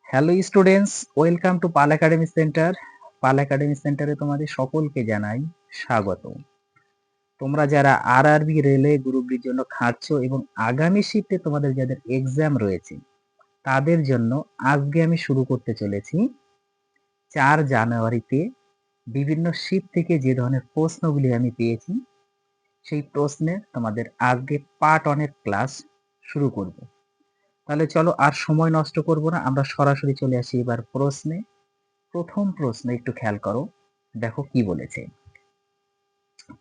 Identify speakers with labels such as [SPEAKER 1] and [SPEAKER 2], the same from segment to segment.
[SPEAKER 1] Hello students, welcome to Pal academy centre. Pal academy সেন্টারে তোমাদের সকলকে জানাই স্বাগত। তোমরা যারা আরআরবি রেলওয়ে গ্রুপ ডির জন্য খাটছো এবং আগামী শিফটে তোমাদের যাদের এক্সাম রয়েছে তাদের জন্য আজকে আমি শুরু করতে চলেছি 4 জানুয়ারিতে বিভিন্ন শিফট থেকে যে ধরনের প্রশ্নগুলি আমি পেয়েছি সেই প্রশ্নের তোমাদের আজকে পার্ট 1 এর ক্লাস শুরু করব। তাহলে চলো আর সময় নষ্ট করব না, আমরা সরাসরি চলে আসি এবার প্রশ্নে। প্রথম প্রশ্ন একটু খেয়াল করো, দেখো কি বলেছে।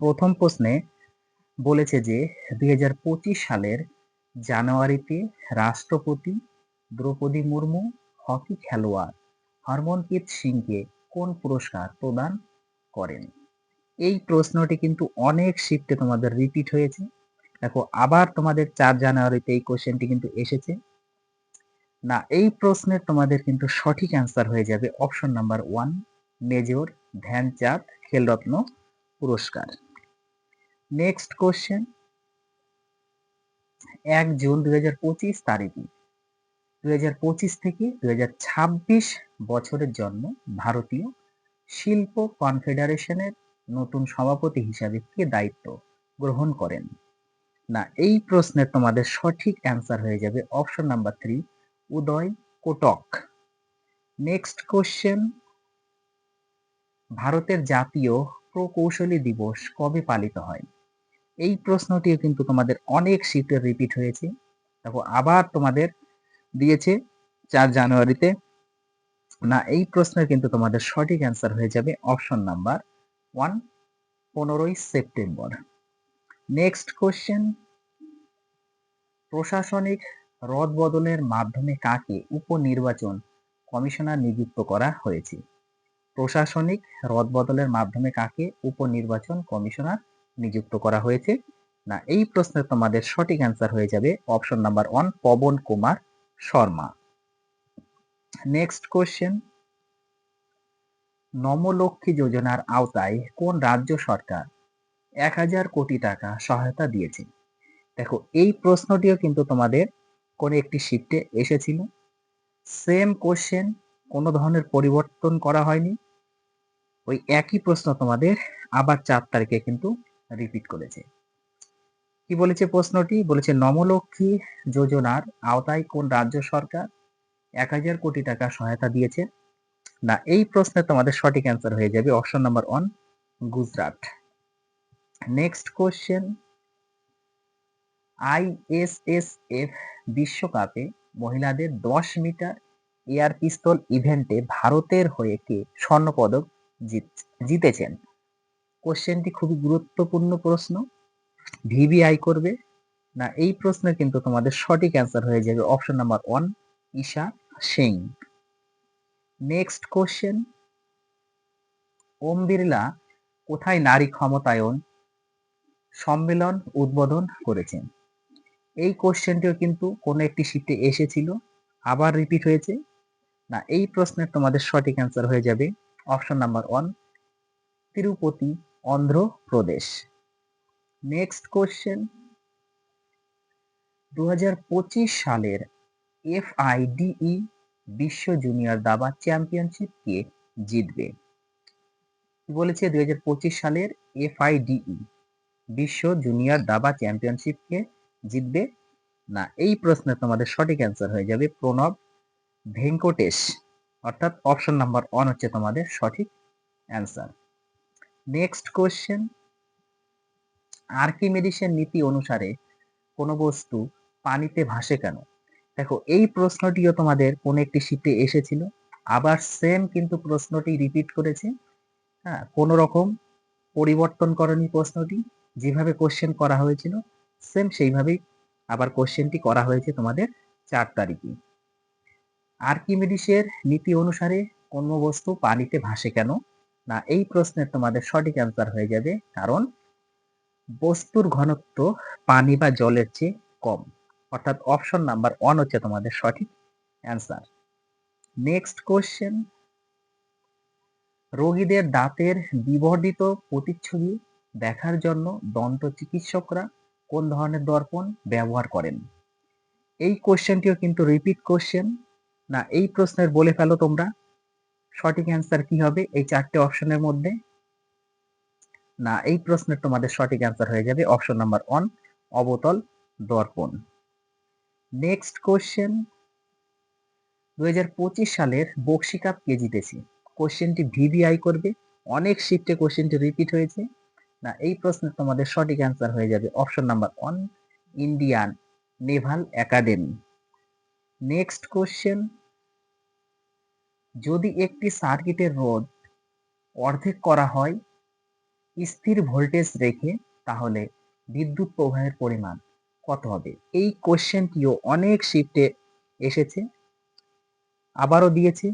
[SPEAKER 1] প্রথম প্রশ্নে বলেছে যে 2025 সালের জানুয়ারিতে রাষ্ট্রপতি দ্রৌপদী মুর্মু হকি খেলোয়াড় হরমনপ্রীত সিংকে কোন পুরস্কার প্রদান করেন? এই প্রশ্নটি কিন্তু অনেক শিফটে তোমাদের রিপিট হয়েছে। দেখো আবার তোমাদের 4 জানুয়ারিতে এই কোশ্চেনটি কিন্তু এসেছে না। এই প্রশ্নের তোমাদের কিন্তু সঠিক অ্যান্সার হয়ে যাবে option number 1, major Dhyan Chand Khel Ratna পুরস্কার। নেক্সট কোশ্চেন, 1 জুন 2025 তারিখে 2025 থেকে 2026 বছরের জন্য ভারতীয় শিল্প কনফেডারেশনের নতুন সভাপতি হিসাবে কে দায়িত্ব গ্রহণ করেন? না, এই প্রশ্নের তোমাদের সঠিক অ্যান্সার হয়ে যাবে অপশন নাম্বার 3, উদয় কোটক। নেক্সট কোশ্চেন, ভারতের জাতীয় প্রকৌশলী দিবস কবে পালিত হয়? এই প্রশ্নটিও কিন্তু তোমাদের অনেক শিফটে রিপিট হয়েছে। দেখো আবার তোমাদের দিয়েছে 4 জানুয়ারিতে। না, এই প্রশ্নের কিন্তু তোমাদের সঠিক অ্যান্সার হয়ে যাবে অপশন নাম্বার 1, 15ই সেপ্টেম্বর। নেক্সট কোশ্চেন, প্রশাসনিক রদবদলের মাধ্যমে কাকে উপনির্বাচন কমিশনার নিযুক্ত করা হয়েছে? প্রশাসনিক রদবদলের মাধ্যমে কাকে উপনির্বাচন কমিশনার নিযুক্ত করা হয়েছে? না, এই প্রশ্নের তোমাদের সঠিক অ্যান্সার হয়ে যাবে option number 1, Pawan Kumar Sharma. Next question, Namo Lakshmi যোজনার আওতায় কোন রাজ্য সরকার 1000 কোটি টাকা সহায়তা দিয়েছে? দেখো এই প্রশ্নটিও কিন্তু তোমাদের কোন একটি শিফটে এসেছিল। সেম কোশ্চেন, কোনো ধরনের পরিবর্তন করা হয়নি। ওই একই প্রশ্ন তোমাদের আবার 4 তারিখে কিন্তু রিপিট করেছে। কি বলেছে প্রশ্নটি? বলেছে নমলক্ষ্মী যোজনার আওতায় কোন রাজ্য সরকার 1000 কোটি টাকা সহায়তা দিয়েছে? না, এই প্রশ্নে তোমাদের সঠিক অ্যান্সার হয়ে যাবে option number 1, Gujarat. Next question, ISSF বিশ্বকাপে মহিলাদের 10 মিটার এয়ার পিস্তল ইভেন্টে ভারতের হয়ে কে স্বর্ণপদক জিতেছেন? কোশ্চেনটি খুবই গুরুত্বপূর্ণ প্রশ্ন, ভিভিআই করবে। না, এই প্রশ্নের কিন্তু তোমাদের সঠিক অ্যান্সার হয়ে যাবে option number 1, Isha Singh. Next question, Om Birla কোথায় নারী ক্ষমতায়ন সম্মেলন উদ্বোধন করেছেন? এই কোশ্চেনটিও কিন্তু কোনো একটি শিফটে এসেছিল, আবার রিপিট হয়েছে। না, এই প্রশ্নের তোমাদের সঠিক অ্যান্সার হয়ে যাবে option number 1, Tirupati, Andhra Pradesh. Next question, 2025 সালের এফআইডিই বিশ্ব জুনিয়র দাবা চ্যাম্পিয়নশিপ কে জিতবে? বলেছে 2025 সালের এফআইডিই বিশ্ব জুনিয়র দাবা চ্যাম্পিয়নশিপ কে জিতবে? না, এই প্রশ্নে তোমাদের সঠিক অ্যান্সার হয়ে যাবে প্রণব ভেঙ্কটেশ, অর্থাৎ অপশন নাম্বার 1 হচ্ছে তোমাদের সঠিক অ্যান্সার। নেক্সট কোশ্চেন, আর্কিমিডিসের নীতি অনুসারে কোনো বস্তু পানিতে ভাসে কেন? দেখো এই প্রশ্নটিও তোমাদের কোন একটি শিটে এসেছিল, আবার সেম কিন্তু প্রশ্নটি রিপিট করেছে। হ্যাঁ, কোনো রকম পরিবর্তন করেনি প্রশ্নটি, যেভাবে কোশ্চেন করা হয়েছিল সেম সেইভাবেই আবার কোশ্চেনটি করা হয়েছে তোমাদের 4 তারিখে। আর্কিমিডিসের নীতি অনুসারে কোনো বস্তু পানিতে ভাসে কেন? না, এই প্রশ্নের তোমাদের সঠিক অ্যান্সার হয়ে যাবে কারণ বস্তুর ঘনত্ব পানি বা জলের চেয়ে কম, অর্থাৎ অপশন নাম্বার 1 হচ্ছে তোমাদের সঠিক অ্যান্সার। নেক্সট কোশ্চেন, রোগীদের দাঁতের বিবর্ধিত প্রতিচ্ছবি দেখার জন্য দন্ত চিকিৎসকরা কোন ধরনের দর্পণ ব্যবহার করেন? এই কোশ্চেনটিও কিন্তু রিপিট কোশ্চেন। না এই প্রশ্নের বলে ফেলো তোমরা সঠিক অ্যান্সার কি হবে এই 4টে অপশনের মধ্যে? না এই প্রশ্নের তোমাদের সঠিক অ্যান্সার হয়ে যাবে অপশন নাম্বার 1 অবতল দর্পণ। নেক্সট কোশ্চেন 2025 সালের বক্সি কাপ কে জিতেছে? কোশ্চেনটি ভিভিআই করবে, অনেক শিফটে কোশ্চেনটি রিপিট হয়েছে। না এই প্রশ্নের তোমাদের সঠিক অ্যান্সার হয়ে যাবে option number 1 Indian Naval academy. Next question যদি একটি সার্কিটের রোধ অর্ধেক করা হয় স্থির ভোল্টেজ রেখে তাহলে বিদ্যুৎ প্রবাহের পরিমাণ কত হবে? এই কোশ্চেনটিও অনেক শিফটে এসেছে, আবারও দিয়েছে,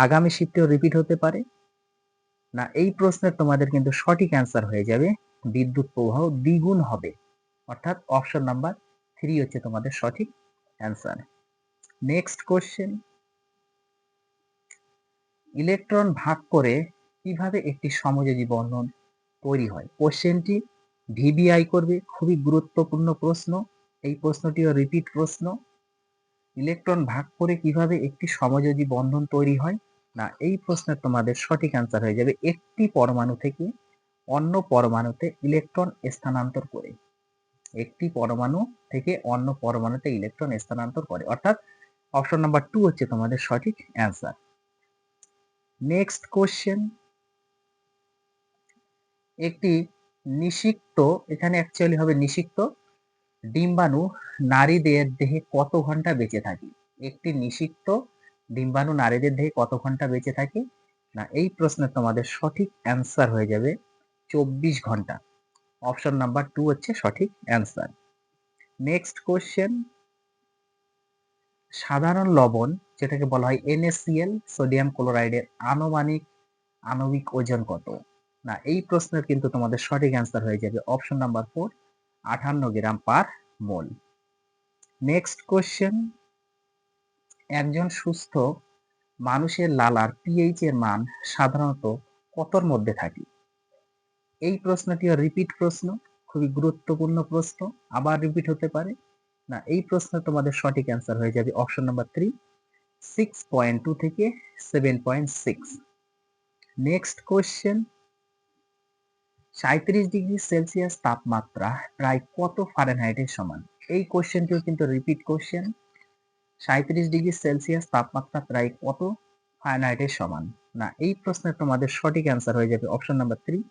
[SPEAKER 1] আগামী শিফটেও রিপিট হতে পারে। না এই প্রশ্নের তোমাদের কিন্তু সঠিক অ্যান্সার হয়ে যাবে বিদ্যুৎ প্রবাহ দ্বিগুণ হবে, অর্থাৎ অপশন নাম্বার 3 হচ্ছে তোমাদের সঠিক অ্যান্সার। নেক্সট কোশ্চেন ইলেকট্রন ভাগ করে কিভাবে একটি সমযোজী বন্ধন তৈরি হয়? কোশ্চেনটি ভিভিআই করবে, খুবই গুরুত্বপূর্ণ প্রশ্ন, এই প্রশ্নটিও রিপিট প্রশ্ন। ইলেকট্রন ভাগ করে কিভাবে একটি সমযোজী বন্ধন তৈরি হয়? না এই প্রশ্নের তোমাদের সঠিক অ্যান্সার হয়ে যাবে একটি পরমাণু থেকে অন্য পরমাণুতে ইলেকট্রন স্থানান্তর করে। একটি পরমাণু থেকে অন্য পরমাণুতে ইলেকট্রন স্থানান্তর করে, অর্থাৎ অপশন নাম্বার 2 হচ্ছে তোমাদের সঠিক অ্যান্সার। নেক্সট কোশ্চেন একটি নিষিক্ত, এখানে অ্যাকচুয়ালি হবে নিষিক্ত ডিম্বাণু নারীদের দেহে কত ঘন্টা বেঁচে থাকে? একটি নিষিক্ত ডিম্বাণু নারীদের দেহে কত ঘন্টা বেঁচে থাকে? না এই প্রশ্নের তোমাদের সঠিক অ্যান্সার হয়ে যাবে 24 ঘন্টা। অপশন নাম্বার 2 হচ্ছে সঠিক অ্যান্সার। নেক্সট কোশ্চেন সাধারণ লবণ যেটাকে বলা হয় NaCl সোডিয়াম ক্লোরাইডের আণবিক ওজন কত? না এই প্রশ্নের কিন্তু তোমাদের সঠিক অ্যান্সার হয়ে যাবে অপশন নাম্বার 4 58 গ্রাম পার মোল। নেক্সট কোশ্চেন একজন সুস্থ মানুষের লালার পিএইচ এর মান সাধারণত কতর মধ্যে থাকে? এই প্রশ্নটিও রিপিট প্রশ্ন, খুবই গুরুত্বপূর্ণ প্রশ্ন, আবার রিপিট হতে পারে। না এই প্রশ্ন তোমাদের সঠিক অ্যান্সার হয়ে যাবে অপশন নাম্বার 3 6.2 থেকে 7.6। নেক্সট কোশ্চেন 37 ডিগ্রি সেলসিয়াস তাপমাত্রা প্রায় কত ফারেনহাইটের সমান? এই কোশ্চেনটিও কিন্তু রিপিট কোশ্চেন। 37 ডিগ্রি সেলসিয়াস তাপমাত্রা প্রায় কত ফারেনহাইটের সমান? না এই প্রশ্নের তোমাদের সঠিক অ্যান্সার হয়ে যাবে option number 3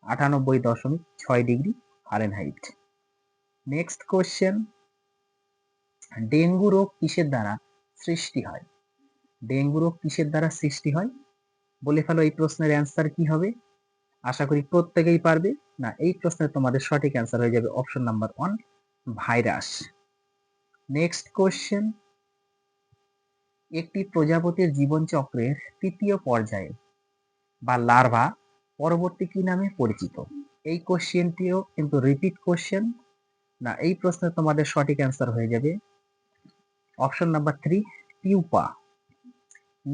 [SPEAKER 1] 98.6 degree Fahrenheit. Next question dengue রোগ কিসের দ্বারা সৃষ্টি হয়? ডেঙ্গু রোগ কিসের দ্বারা সৃষ্টি হয়? বলে ফেলো এই প্রশ্নের অ্যান্সার কি হবে? আশা করি প্রত্যেকেই পারবে। না এই প্রশ্নের তোমাদের সঠিক অ্যান্সার হয়ে যাবে option number 1 virus. Next question একটি প্রজাপতির জীবনচক্রের তৃতীয় পর্যায়ে বা লার্ভা পরবর্তী কি নামে পরিচিত? এই কোশ্চেনটিও কিন্তু রিপিট কোশ্চেন। না এই প্রশ্নের তোমাদের সঠিক অ্যান্সার হয়ে যাবে option number 3 pupa.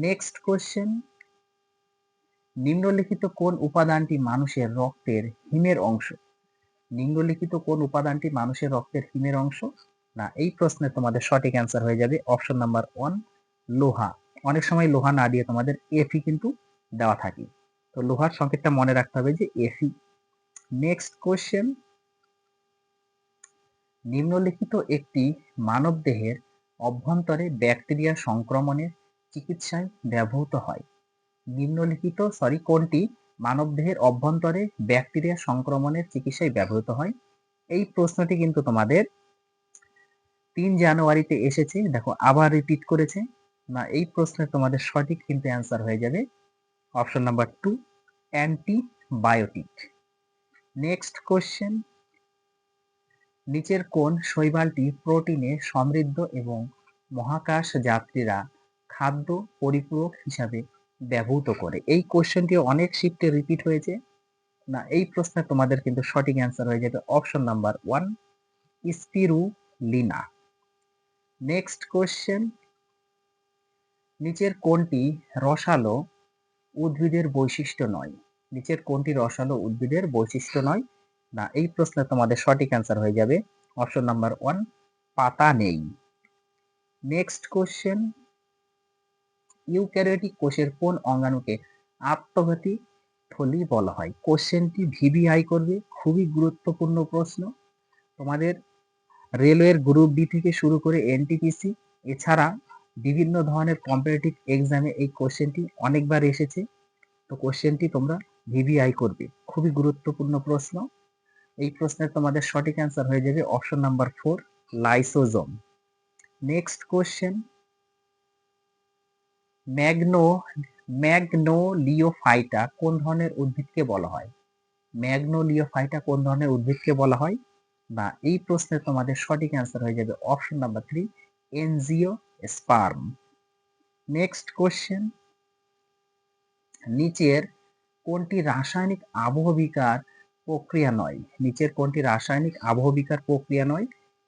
[SPEAKER 1] Next question নিম্নলিখিত কোন উপাদানটি মানুষের রক্তের হিমের অংশ? নিম্নলিখিত কোন উপাদানটি মানুষের রক্তের হিমের অংশ? না এই প্রশ্নের তোমাদের সঠিক অ্যান্সার হয়ে যাবে অপশন নাম্বার 1 লোহা। অনেক সময় লোহা না দিয়ে তোমাদের এফি কিন্তু দেওয়া থাকে, তো লোহার সংকেতটা মনে রাখতে হবে যে এফি। নেক্সট কোশ্চেন নিম্নলিখিত একটি মানবদেহের অভ্যন্তরে ব্যাকটেরিয়া সংক্রমণের চিকিৎসায় ব্যবহৃত হয়? কোনটি মানবদেহের অভ্যন্তরে ব্যাকটেরিয়া সংক্রমণের চিকিৎসায় ব্যবহৃত হয়? এই প্রশ্নটি কিন্তু তোমাদের 3 জানুয়ারিতে এসেছে, দেখো আবার রিপিট করেছে। না এই প্রশ্নের তোমাদের সঠিক কিন্তু অ্যান্সার হয়ে যাবে option number 2 antibiotic. Next question নিচের কোন শৈবালটি প্রোটিনে সমৃদ্ধ এবং মহাকাশ যাত্রীরা খাদ্য পরিপূরক হিসাবে ব্যবহৃত করে? এই কোশ্চেনটি অনেক শিফটে রিপিট হয়েছে। না এই প্রশ্নে তোমাদের কিন্তু সঠিক অ্যান্সার হয়ে যাবে option number 1 spirulina. Next question নিচের কোনটি রসালো উদ্ভিদের বৈশিষ্ট্য নয়? নিচের কোনটি রসালো উদ্ভিদের বৈশিষ্ট্য নয়? না এই প্রশ্নে তোমাদের সঠিক অ্যান্সার হয়ে যাবে অপশন নাম্বার 1 পাতা নেই। নেক্সট কোশ্চেন ইউক্যারিওটিক কোষের কোন অঙ্গাণুকে আত্মঘাতী থলি বলা হয়? কোশ্চেনটি ভিভিআই করবে, খুবই গুরুত্বপূর্ণ প্রশ্ন। তোমাদের রেলওয়ের গ্রুপ ডি থেকে শুরু করে এনটিপিসি এছাড়া বিভিন্ন ধরনের কম্পিটিটিভ এক্সামে এই কোশ্চেনটি অনেকবার এসেছে। তো কোশ্চেনটি তোমরা ভিভিআই করবে, খুবই গুরুত্বপূর্ণ প্রশ্ন। এই প্রশ্নের তোমাদের সঠিক অ্যান্সার হয়ে যাবে option number 4, lysosome. Next question, Magnoliophyta কোন ধরনের উদ্ভিদকে বলা হয়? ম্যাগনোলিওফাইটা কোন ধরনের উদ্ভিদকে বলা হয়? না, এই প্রশ্নের তোমাদের সঠিক অ্যান্সার হয়ে যাবে option number 3, angiosperm. Next question, নিচের কোনটি রাসায়নিক আবহবিকার প্রক্রিয়া নয়? নিচের কোনটি রাসায়নিক আবহবিকার প্রক্রিয়া নয়?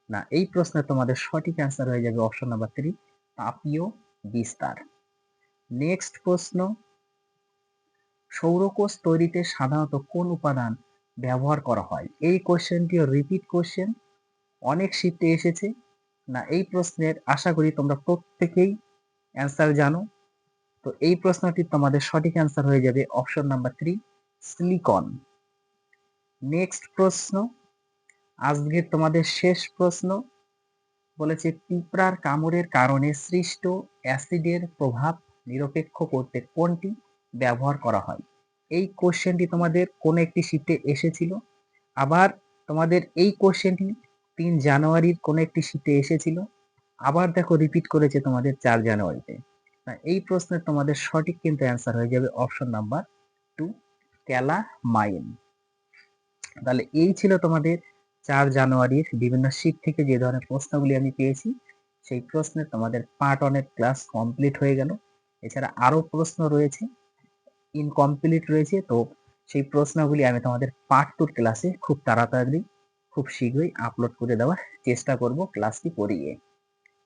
[SPEAKER 1] না, এই প্রশ্নের তোমাদের সঠিক অ্যান্সার হয়ে যাবে অপশন নাম্বার 3, তাপীয় বিস্তার। নেক্সট প্রশ্ন, সৌরকোষ তৈরিতে সাধারণত কোন উপাদান ব্যবহার করা হয়? এই কোশ্চেনটিও রিপিট কোশ্চেন, অনেক শিফটে এসেছে। না, এই প্রশ্নের আশা করি তোমরা প্রত্যেকেই অ্যান্সার জানো। তো এই প্রশ্নটির তোমাদের সঠিক অ্যান্সার হয়ে যাবে অপশন নাম্বার 3, সিলিকন। নেক্সট প্রশ্ন, আজকের তোমাদের শেষ প্রশ্ন, বলেছে পিঁপড়ার কামড়ের কারণে সৃষ্ট অ্যাসিডের প্রভাব নিরপেক্ষ করতে কোনটি ব্যবহার করা হয়? এই কোশ্চেনটি তোমাদের কোন একটি শিফটে এসেছিল, আবার তোমাদের এই কোশ্চেনটি 3 জানুয়ারির কোন একটি শিফটে এসেছিল, আবার দেখো রিপিট করেছে তোমাদের 4 জানুয়ারিতে। এই প্রশ্নের তোমাদের সঠিক কিন্তু অ্যান্সার হয়ে যাবে অপশন নাম্বার 2, ক্যালামাইন। তাহলে এই ছিল তোমাদের 4 জানুয়ারির বিভিন্ন শিট থেকে যে ধরনের প্রশ্নগুলি আমি পেয়েছি, সেই প্রশ্নের তোমাদের পার্ট 1 এর ক্লাস কমপ্লিট হয়ে গেল। এছাড়া আরো প্রশ্ন রয়েছে, ইনকমপ্লিট রয়েছে। তো সেই প্রশ্নগুলি আমি তোমাদের পার্ট 2 ক্লাসে খুব তাড়াতাড়ি, খুব শীঘ্রই আপলোড করে দেওয়ার চেষ্টা করব ক্লাসটি পড়িয়ে।